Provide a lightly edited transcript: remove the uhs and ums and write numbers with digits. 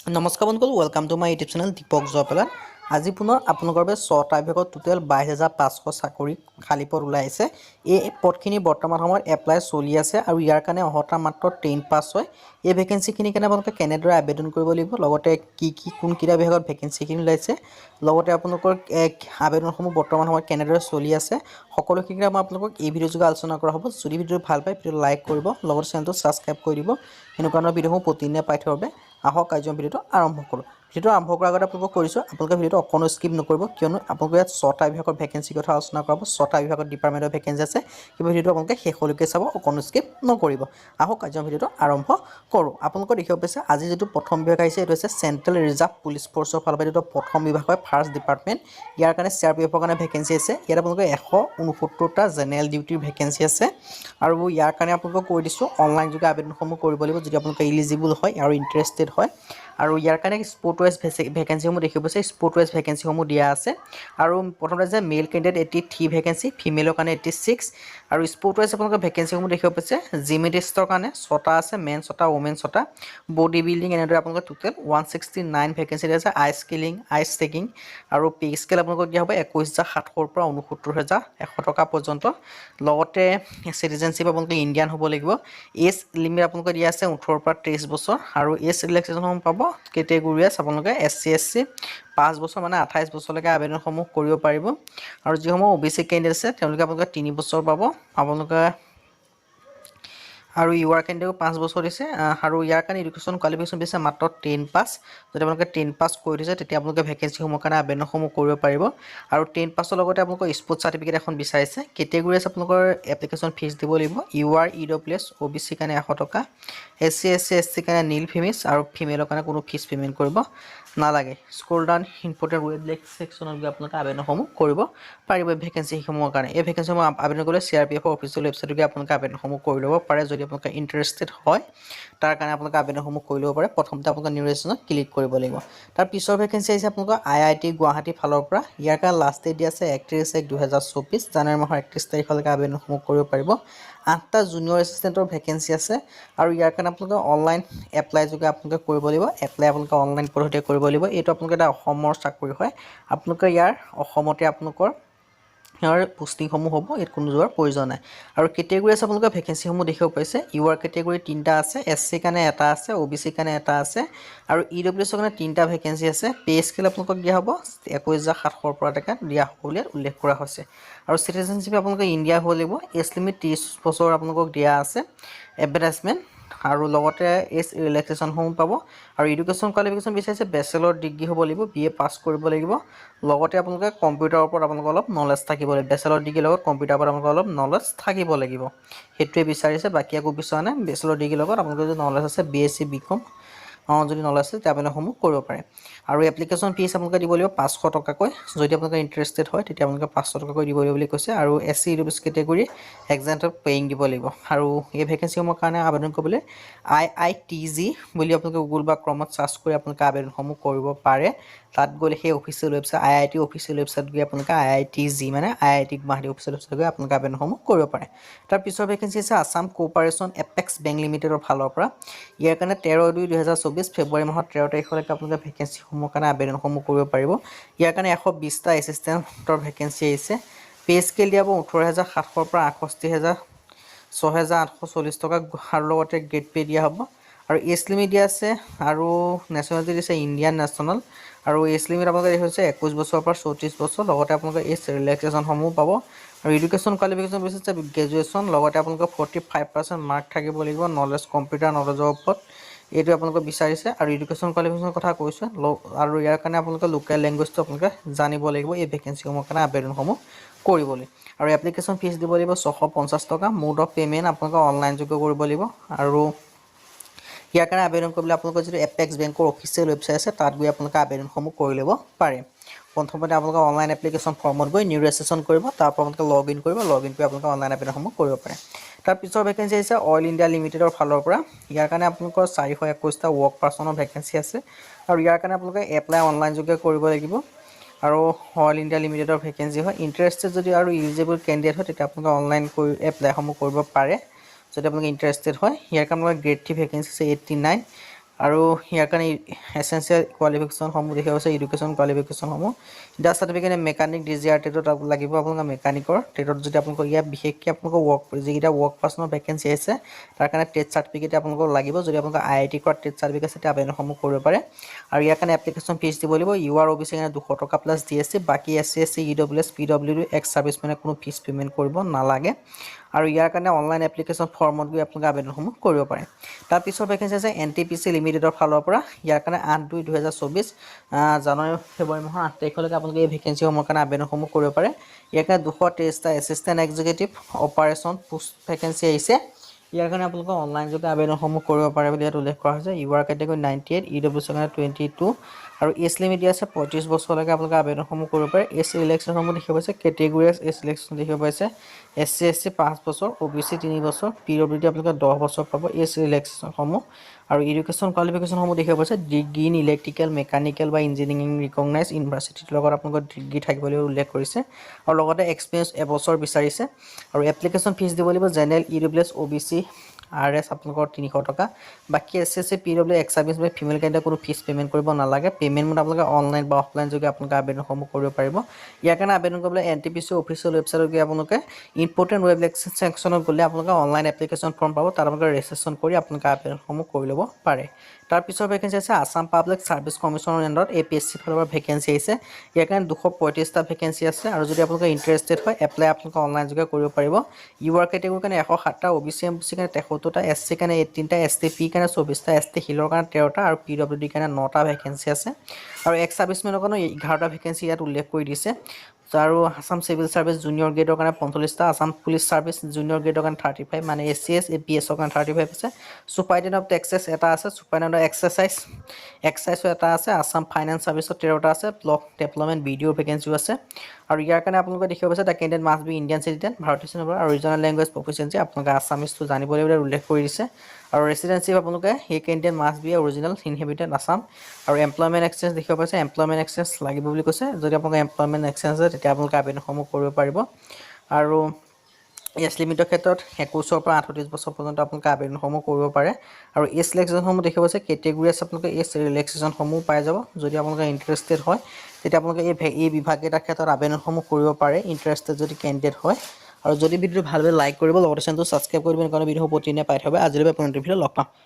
নমস্কাৰ বন্ধুসকল, welcome to my YouTube channel Deepak Jaipala. আজি পুনৰ আপোনালোকৰ বাবে 6টা বিভাগত টোটেল 22,500 চাকৰি খালী পদ ওলাই আছে। এই পদখিনি বৰ্তমান সময়ত এপ্লাই চলি আছে আৰু ইয়াৰ কাৰণে অহতা মাত্ৰ 10 পাছ হয়। এই ভেকেঞ্চিখিনিৰ কাৰণে আপোনালোকে কেনেদৰে আবেদন কৰিব লাগিব, লগতে কোনকেইটা বিভাগত ভেকেঞ্চিখিনি ওলাইছে, লগতে আপোনালোকৰ আবেদনসমূহ বৰ্তমান সময়ত কেনেদৰে চলি আছে, সকলোখিনি মই আপোনালোকক এই ভিডিঅ' যোগে আলোচনা কৰা হ'ব। যদি ভিডিঅ'টো ভাল পায় ভিডিঅ'টো লাইক কৰিব, লগতে চেনেলটো ছাবস্ক্ৰাইব কৰি দিব। এনেকুৱা ধৰণৰ ভিডিঅ'সমূহ প্ৰতিদিনে পাই থকাৰ বাবে আহক আজি ভিডিঅ'টো আৰম্ভ কৰোঁ। ভিডিঅ'টো আৰম্ভ কৰাৰ আগতে আপোনালোকক কৰিছোঁ, আপোনালোকে ভিডিঅ'টো অকণো স্কিপ নকৰিব, কিয়নো আপোনালোকে ইয়াত 6টা বিভাগৰ ভেকেঞ্চিৰ কথা আলোচনা কৰাব। 6টা বিভাগত ডিপাৰ্টমেণ্টৰ ভেকেঞ্চি আছে, কিন্তু ভিডিঅ'টো আপোনালোকে শেষলৈকে চাব, অকণো স্কিপ নকৰিব। আহক আজি ভিডিঅ'টো আৰম্ভ কৰোঁ। আপোনালোকে দেখিব পাইছে আজি যিটো প্ৰথম বিভাগ আহিছে, এইটো হৈছে চেণ্ট্ৰেল ৰিজাৰ্ভ পুলিচ ফ'ৰ্চৰ ফালৰ পৰা। এইটো প্ৰথম বিভাগ হয়, ফাৰ্ষ্ট ডিপাৰ্টমেণ্ট। ইয়াৰ কাৰণে CRPFৰ কাৰণে ভেকেঞ্চি আছে। ইয়াত আপোনালোকে 169টা জেনেৰেল ডিউটিৰ ভেকেঞ্চি আছে আৰু ইয়াৰ কাৰণে আপোনালোকক কৈ দিছোঁ অনলাইন যোগে আবেদনসমূহ কৰিব লাগিব যদি আপোনালোকে ইলিজিবল হয় আৰু ইণ্টাৰেষ্টেড হয়। আৰু ইয়াৰ কাৰণে স্পৰ্ট ৱাইজ ভেকেঞ্চিসমূহ দেখিব পাইছে, স্পৰ্ট ৱাইজ ভেকেঞ্চিসমূহ দিয়া আছে। আৰু প্ৰথমতে যে মেল কেণ্ডিডেট 83 ভেকেঞ্চি, ফিমেলৰ কাৰণে 86। আৰু স্পৰ্ট ৱাইজ আপোনালোকে ভেকেঞ্চিসমূহ দেখিব পাইছে, জিমেডিষ্টৰ কাৰণে 6টা আছে, মেন 6টা, ওমেন 6টা, বডি বিল্ডিং এনেদৰে আপোনালোকে টোটেল 169 ভেকেঞ্চি দিয়া আছে। আইচ স্কিলিং, আইচ চেকিং আৰু পে স্কেল আপোনালোকক দিয়া হ'ব 21,700 পৰা 69,100 টকা পৰ্যন্ত। লগতে চিটিজেনশ্বিপ আপোনালোকে ইণ্ডিয়ান হ'ব লাগিব। এজ লিমিট আপোনালোকে দিয়া আছে 18 পৰা 23 বছৰ আৰু এজ ৰিলেক্সেশ্যনসমূহ পাব কেটেগৰী ৱাইজ। আপোনালোকে SC 5 বছৰ মানে 28 বছৰলৈকে আবেদনসমূহ কৰিব পাৰিব। আৰু যিসমূহ OBC কেণ্ডিডেট আছে তেওঁলোকে আপোনালোকে 3 বছৰ পাব আপোনালোকে। আৰু ইউআৰ কেণ্ডিডেট 5 বছৰ দিছে। আৰু ইয়াৰ কাৰণে এডুকেশ্যন কোৱালিফিকেশ্যন দিছে মাত্ৰ 10 পাছ। যদি আপোনালোকে 10 পাছ কৰি দিছে তেতিয়া আপোনালোকে ভেকেঞ্চিসমূহৰ কাৰণে আবেদনসমূহ কৰিব পাৰিব। আৰু 10 পাছৰ লগতে আপোনালোকৰ স্পৰ্টছ চাৰ্টিফিকেট এখন বিচাৰিছে। কেটেগৰী ৱাইজ আপোনালোকৰ এপ্লিকেশ্যন ফিজ দিব লাগিব। UR EWS OBC কাৰণে 100 টকা, SC SC কাৰণে নীল ফিমিছ আৰু ফিমেলৰ কাৰণে কোনো ফিজ পে'মেণ্ট কৰিব নালাগে। স্ক্ৰল ডাউন ইম্পৰ্টেণ্ট ৱেব ছেকশ্যনত গৈ আপোনালোকে আবেদনসমূহ কৰিব পাৰিব ভেকেঞ্চিসমূহৰ কাৰণে। এই ভেকেঞ্চিসমূহ আবেদন কৰিলে CRPFৰ অফিচিয়েল ৱেবছাইটত গৈ আপোনালোকে আবেদনসমূহ কৰি ল'ব পাৰে। যদি আপোনালোকে ইণ্টাৰেষ্টেড হয় তাৰ কাৰণে আপোনালোকে আবেদনসমূহ কৰি ল'ব পাৰে। প্ৰথমতে আপোনালোকে নিউ ৰেজিষ্ট্ৰেশ্যনত ক্লিক কৰিব লাগিব। তাৰ পিছৰ ভেকেঞ্চি আহিছে আপোনালোকৰ IIT গুৱাহাটীৰ ফালৰ পৰা। ইয়াৰ কাৰণে লাষ্ট ডেট দিয়া আছে 31/1/2024, জানুৱাৰী মাহৰ 31 তাৰিখলৈকে আবেদনসমূহ কৰিব পাৰিব। 8টা জুনিয়ৰ এছিষ্টেণ্টৰ ভেকেঞ্চি আছে আৰু ইয়াৰ কাৰণে আপোনালোকে অনলাইন এপ্লাই যোগে আপোনালোকে কৰিব লাগিব। এপ্লাই আপোনালোকে অনলাইন পদ্ধতিৰে কৰিব লাগিব। এইটো আপোনালোকে এটা অসমৰ চাকৰি হয়, আপোনালোকে ইয়াৰ অসমতে আপোনালোকৰ ইয়াৰ পোষ্টিংসমূহ হ'ব, ইয়াত কোনো যোৱাৰ প্ৰয়োজন নাই। আৰু কেটেগৰী আছে আপোনালোকে ভেকেঞ্চিসমূহ দেখিব পাইছে। UR কেটেগৰী 3টা আছে, SC কাৰণে 1টা আছে, OBC কাৰণে 1টা আছে আৰু EWS কাৰণে 3টা ভেকেঞ্চি আছে। পে স্কেল আপোনালোকক দিয়া হ'ব 21,700 পৰা টকা দিয়া হ'ব বুলি উল্লেখ কৰা হৈছে। আৰু চিটিজেনশ্বিপ আপোনালোকে ইণ্ডিয়া হ'ব লাগিব। এজ লিমিট 30 বছৰ আপোনালোকক দিয়া আছে। এডভাৰটাইজমেণ্ট আৰু লগতে এজ ৰিলেক্সেশ্যনসমূহ পাব। আৰু এডুকেশ্যন কোৱালিফিকেশ্যন বিচাৰিছে বেচেলৰ ডিগ্ৰী হ'ব লাগিব, BA পাছ কৰিব লাগিব। লগতে আপোনালোকে কম্পিউটাৰৰ ওপৰত আপোনালোকৰ অলপ নলেজ থাকিব লাগিব। বেচেলৰ ডিগ্ৰীৰ লগত কম্পিউটাৰৰ ওপৰত আপোনালোকৰ অলপ নলেজ থাকিব লাগিব, সেইটোৱে বিচাৰিছে। বাকী একো বিচৰা নাই। বেচেলৰ ডিগ্ৰীৰ লগত আপোনালোকৰ যদি নলেজ আছে BSc BCom যদি নলেজ আছে তেতিয়া আবেদনসমূহ কৰিব পাৰে। আৰু এপ্লিকেশ্যন ফিজ আপোনালোকে দিব লাগিব 500 টকাকৈ। যদি আপোনালোকে ইণ্টাৰেষ্টেড হয় তেতিয়া আপোনালোকে 500 টকাকৈ দিব লাগিব বুলি কৈছে। আৰু SC EWS কেটেগৰী এক্সামত পেয়িং দিব লাগিব। আৰু এই ভেকেঞ্চিসমূহৰ কাৰণে আবেদন কৰিবলৈ IITG বুলি আপোনালোকে গুগল বা ক্ৰমত চাৰ্চ কৰি আপোনালোকে আবেদনসমূহ কৰিব পাৰে। তাত গ'লে সেই official website IIT official website গৈ আপোনালোকে IITG মানে IIT গুৱাহাটী অফিচিয়েল ৱেবছাইট গৈ আপোনালোকে আবেদনসমূহ কৰিব পাৰে। তাৰ পিছৰ ভেকেঞ্চি আছে আছাম কোঅপাৰেশ্যন এপেক্স বেংক লিমিটেডৰ ফালৰ পৰা। ইয়াৰ কাৰণে 13/2/2024 ফেব্ৰুৱাৰী মাহৰ 13 তাৰিখলৈকে আপোনালোকে ভেকেঞ্চিসমূহৰ কাৰণে আবেদনসমূহ কৰিব পাৰিব। ইয়াৰ কাৰণে 120টা এছিষ্টেণ্টৰ ভেকেঞ্চি আহিছে। পে স্কেল দিয়া হ'ব 18,700 পৰা 6,840 টকা আৰু লগতে গ্ৰেড পে দিয়া হ'ব। আৰু এজ লিমিট দিয়া আছে আৰু নেশ্যনেলিটি দিছে ইণ্ডিয়ান নেশ্যনেল। আৰু এজ লিমিট আপোনালোকে দিয়া হৈছে 21 বছৰৰ পৰা 34 বছৰ। লগতে আপোনালোকে এজ ৰিলেক্সেশ্যনসমূহ পাব। আৰু এডুকেশ্যন কোৱালিফিকেশ্যন বিচাৰিছে গ্ৰেজুৱেশ্যন, লগতে আপোনালোকৰ 45% মাৰ্ক থাকিব লাগিব নলেজ, কম্পিউটাৰ নলেজৰ ওপৰত, এইটো আপোনালোকে বিচাৰিছে। আৰু এডুকেশ্যন কোৱালিফিকেশ্যনৰ কথা কৈছোঁ। আৰু ইয়াৰ কাৰণে আপোনালোকে লোকেল লেংগুৱেজটো আপোনালোকে জানিব লাগিব এই ভেকেঞ্চিসমূহৰ কাৰণে আবেদনসমূহ কৰিবলৈ। আৰু এপ্লিকেশ্যন ফিজ দিব লাগিব 650 টকা। মোড অফ পে'মেণ্ট আপোনালোকে অনলাইন যোগে কৰিব লাগিব। আৰু ইয়াৰ কাৰণে আবেদন কৰিবলৈ আপোনালোকৰ যিটো এপেক্স বেংকৰ অফিচিয়েল ৱেবছাইট আছে তাত গৈ আপোনালোকে আবেদনসমূহ কৰি ল'ব পাৰে। প্ৰথমতে আপোনালোকে অনলাইন এপ্লিকেশ্যন ফৰ্মত গৈ নিউ ৰেজিষ্ট্ৰেশ্যন কৰিব, তাৰপৰা আপোনালোকে লগ ইন কৰিব, লগ ইন কৰি আপোনালোকে অনলাইন আবেদনসমূহ কৰিব পাৰে। তাৰ পিছৰ ভেকেঞ্চি আহিছে অইল ইণ্ডিয়া লিমিটেডৰ ফালৰ পৰা। ইয়াৰ কাৰণে আপোনালোকৰ 421টা ৱৰ্ক পাৰ্চনৰ ভেকেঞ্চি আছে। আৰু ইয়াৰ কাৰণে আপোনালোকে এপ্লাই অনলাইন যোগে কৰিব লাগিব। আৰু অইল ইণ্ডিয়া লিমিটেডৰ ভেকেঞ্চি হয়। ইণ্টাৰেষ্টেড যদি আৰু ইলিজিবল কেণ্ডিডেট হয় তেতিয়া আপোনালোকে অনলাইন কৰি এপ্লাইসমূহ কৰিব পাৰে যদি আপোনালোকে ইণ্টাৰেষ্টেড হয়। ইয়াৰ কাৰণে আপোনালোকে গ্ৰেড 3 ভেকেঞ্চি আছে 89। আৰু ইয়াৰ কাৰণে এছেঞ্চিয়েল কোৱালিফিকেশ্যনসমূহ দেখা গৈছে এডুকেশ্যন কোৱালিফিকেশ্যনসমূহ ইণ্ডাছ চাৰ্টিফিকেট মেকানিক ডিজিআৰ টেটত লাগিব আপোনালোকৰ মেকানিকৰ টেটত যদি আপোনালোকৰ ইয়াত বিশেষকৈ আপোনালোকৰ যিকেইটা ৱৰ্ক পাৰ্চনৰ ভেকেঞ্চি আছে তাৰ কাৰণে টেট চাৰ্টিফিকেট আপোনালোকক লাগিব যদি আপোনালোকৰ IIT কৰা টেট চাৰ্টিফিকেট আছে তেতিয়া আবেদনসমূহ কৰিব পাৰে আৰু ইয়াৰ কাৰণে এপ্লিকেশ্যন ফিজ দিব লাগিব UR OBC কাৰণে 200 টকা প্লাছ DSC বাকী SC SC EWS PWD ex ছাৰ্ভিচমেনে কোনো ফিজ পে'মেণ্ট কৰিব নালাগে আৰু ইয়াৰ কাৰণে অনলাইন এপ্লিকেশ্যন ফৰ্মত গৈ আপোনালোকে আবেদনসমূহ কৰিব পাৰে তাৰপিছত ভেকেঞ্চি আছে NTPC লিমিটেডৰ ফালৰ পৰা ইয়াৰ কাৰণে 8/2/2024 জানুৱাৰী ফেব্ৰুৱাৰী মাহৰ 8 তাৰিখলৈকে আপোনালোকে এই ভেকেঞ্চিসমূহৰ কাৰণে আবেদনসমূহ কৰিব পাৰে ইয়াৰ কাৰণে 223টা assistant executive operation post vacancy আহিছে ইয়াৰ কাৰণে আপোনালোকে অনলাইন যোগে আবেদনসমূহ কৰিব পাৰে বুলি ইয়াত উল্লেখ কৰা হৈছে UR কেটেগৰী 98 EWS কাৰণে 22 আৰু এজ লিমিট দিয়া আছে 35 বছৰলৈকে আপোনালোকে আবেদনসমূহ কৰিব পাৰে এজ ইলেকশ্যনসমূহ দেখিব পাইছে কেটেগৰী এজ ইলেকশ্যন দেখিব পাইছে SC SC 5 বছৰ OBC 3 বছৰ PWD আপোনালোকে 10 বছৰ পাব এজ ইলেকশ্যনসমূহ আৰু এডুকেশ্যন কোৱালিফিকেশ্যনসমূহ দেখিব পাইছে ডিগ্ৰী ইন ইলেক্ট্ৰিকেল মেকানিকেল বা ইঞ্জিনিয়াৰিং ৰিকগনাইজ ইউনিভাৰ্চিটিৰ লগত আপোনালোকৰ ডিগ্ৰী থাকিবলৈ উল্লেখ কৰিছে আৰু লগতে এক্সপিৰিয়েঞ্চ এবছৰ বিচাৰিছে আৰু এপ্লিকেশ্যন ফিজ দিব লাগিব জেনেৰেল EWS OBC RS আপোনালোকৰ 300 টকা বাকী SC SC PW x service বা ফিমেল কেণ্ডিডেট কোনো ফিজ পে'মেণ্ট কৰিব নালাগে পে'মেণ্ট মতে আপোনালোকে অনলাইন বা অফলাইন যোগে আপোনালোকে আবেদনসমূহ কৰিব পাৰিব ইয়াৰ কাৰণে আবেদন কৰিবলৈ NTPC অফিচিয়েল ৱেবছাইটত গৈ আপোনালোকে ইম্পৰ্টেণ্ট ৱেব ছেকশ্যনত গ'লে আপোনালোকে অনলাইন এপ্লিকেশ্যন ফৰ্ম পাব তাত আপোনালোকে ৰেজিষ্ট্ৰেশ্যন কৰি আপোনালোকে আবেদনসমূহ কৰি ল'ব পাৰে তাৰপিছত ভেকেঞ্চি আছে আছাম পাব্লিক ছাৰ্ভিচ কমিশ্যনৰ আণ্ডাৰত APSC ফালৰ পৰা ভেকেঞ্চি আহিছে ইয়াৰ কাৰণে 235টা ভেকেঞ্চি আছে আৰু যদি আপোনালোকে ইণ্টাৰেষ্টেড হয় এপ্লাই আপোনালোকে অনলাইন যোগে কৰিব পাৰিব UR কেটেগৰীৰ কাৰণে 107টা OBC MBC কাৰণে 73টা SC কাৰণে 18টা ST P কাৰণে 24টা ST হিলৰ কাৰণে 13টা আৰু PWD কাৰণে 9টা ভেকেঞ্চি আছে আৰু এক্স ছাৰ্ভিচমেনৰ কাৰণে 11টা ভেকেঞ্চি ইয়াত উল্লেখ কৰি দিছে আৰু আসাম সিভিল সাৰ্ভিস জুনিয়ৰ গ্ৰেডৰ কাৰণে 45টা আসাম পুলিচ সাৰ্ভিস জুনিয়ৰ গ্ৰেডৰ কাৰণে 35 মানে ACS APS ৰ কাৰণে 35 আছে সুপাৰিটেণ্ডেণ্ট অফ টেক্সেছ এটা আছে সুপাৰিটেণ্ডেণ্ট অফ এক্সাইজৰ এটা আছে আসাম ফাইনেন্স সাৰ্ভিসৰ 13টা আছে ব্লক ডেভেলপমেণ্ট ভিডিঅ ভেকেঞ্চিও আছে আৰু ইয়াৰ কাৰণে আপোনালোকে দেখিব পাইছে the candidate must be Indian citizen ভাৰতীয় চিটিজেন আৰু ৰিজনেল লেংগুৱেজ প্ৰফিচিয়েঞ্চি আপোনালোকে আসামিজটো জানিব লাগিব উল্লেখ কৰি দিছে আৰু ৰেচিডেন্সি আপোনালোকে এই candidate must B original inhabited Assam আৰু এমপ্লয়মেণ্ট এক্সচেঞ্জ দেখিব পাইছে এমপ্লয়মেণ্ট এক্সচেঞ্জ লাগিব বুলি কৈছে যদি আপোনালোকে এমপ্লয়মেণ্ট এক্সচেঞ্জ আছে তেতিয়া আপোনালোকে আবেদনসমূহ কৰিব পাৰিব আৰু এজ লিমিটৰ ক্ষেত্ৰত 21 পৰা 38 বছৰ পৰ্যন্ত আপোনালোকে আবেদনসমূহ কৰিব পাৰে আৰু এজ ৰিলেক্সেশ্যনসমূহ দেখিব পাইছে কেটেগৰী আছে আপোনালোকে এজ ৰিলেক্সেশ্যনসমূহ পাই যাব যদি আপোনালোকে ইণ্টাৰেষ্টেড হয় তেতিয়া আপোনালোকে এই বিভাগকেইটাৰ ক্ষেত্ৰত আবেদনসমূহ কৰিব পাৰে ইণ্টাৰেষ্টেড যদি কেণ্ডিডেট হয় আৰু যদি ভিডিঅ'টো ভালদৰে লাইক কৰিব লগতে চেনেলটো ছাবস্ক্ৰাইব কৰিব এনেকুৱা ভিডিঅ' প্ৰতিদিনে পাই থাকিব আজিলৈ আপোনাৰ ভিডিঅ' লগ পাম